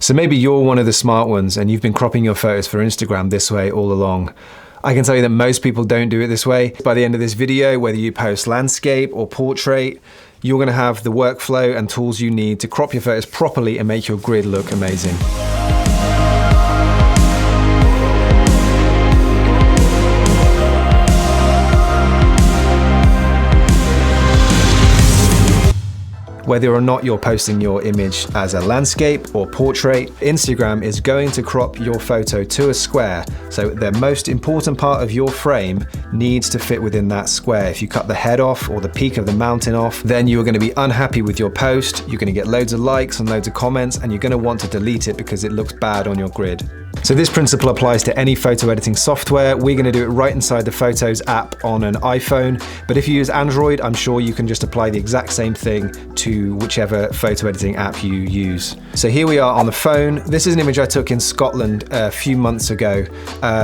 So maybe you're one of the smart ones and you've been cropping your photos for Instagram this way all along. I can tell you that most people don't do it this way. By the end of this video, whether you post landscape or portrait, you're gonna have the workflow and tools you need to crop your photos properly and make your grid look amazing. Whether or not you're posting your image as a landscape or portrait, Instagram is going to crop your photo to a square. So the most important part of your frame needs to fit within that square. If you cut the head off or the peak of the mountain off, then you're going to be unhappy with your post. You're going to get loads of likes and loads of comments, and you're going to want to delete it because it looks bad on your grid. So this principle applies to any photo editing software. We're going to do it right inside the Photos app on an iPhone. But if you use Android, I'm sure you can just apply the exact same thing to whichever photo editing app you use. So here we are on the phone. This is an image I took in Scotland a few months ago.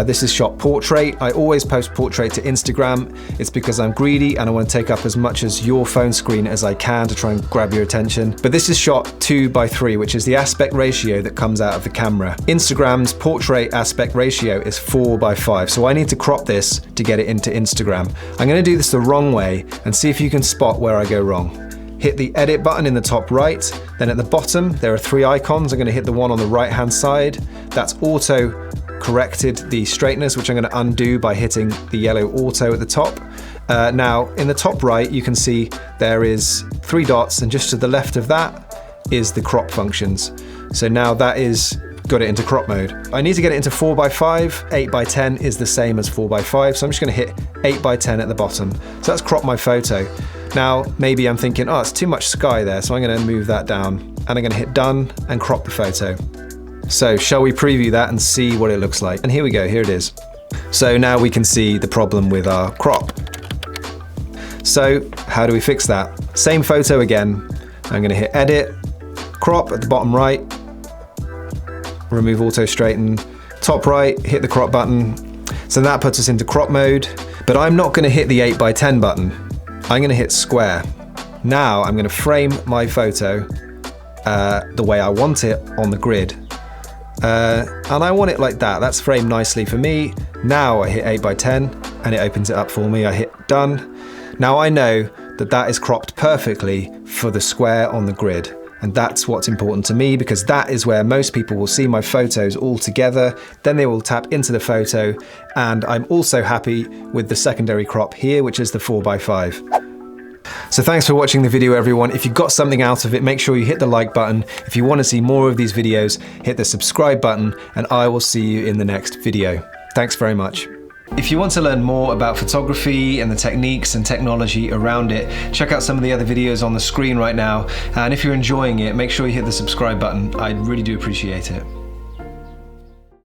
This is shot portrait. I always post portrait to Instagram. It's because I'm greedy and I want to take up as much as your phone screen as I can to try and grab your attention. But this is shot 2:3, which is the aspect ratio that comes out of the camera. Instagram's portrait aspect ratio is 4:5, so I need to crop this to get it into Instagram. I'm going to do this the wrong way and see if you can spot where I go wrong. Hit the edit button in the top right, then at the bottom there are 3 icons. I'm going to hit the one on the right hand side. That's auto corrected the straightness, which I'm going to undo by hitting the yellow auto at the top. Now in the top right you can see there is 3 dots, and just to the left of that is the crop functions. So now that is got it into crop mode. I need to get it into 4:5. 8:10 is the same as 4:5, so I'm just going to hit 8:10 at the bottom. So that's cropped my photo. Now maybe I'm thinking, oh, it's too much sky there, so I'm going to move that down, and I'm going to hit done and crop the photo. So shall we preview that and see what it looks like? And here we go, here it is. So now we can see the problem with our crop. So how do we fix that? Same photo again. I'm going to hit edit, crop at the bottom right, remove auto straighten, top right, hit the crop button. So that puts us into crop mode, but I'm not going to hit the 8:10 button. I'm going to hit square. Now I'm going to frame my photo the way I want it on the grid. And I want it like that. That's framed nicely for me. Now I hit 8:10 and it opens it up for me. I hit done. Now I know that that is cropped perfectly for the square on the grid. And that's what's important to me, because that is where most people will see my photos all together. Then they will tap into the photo, and I'm also happy with the secondary crop here, which is the 4:5. So thanks for watching the video, everyone. If you got something out of it, make sure you hit the like button. If you want to see more of these videos, hit the subscribe button, and I will see you in the next video. Thanks very much. If you want to learn more about photography and the techniques and technology around it, check out some of the other videos on the screen right now. And if you're enjoying it, make sure you hit the subscribe button. I really do appreciate it.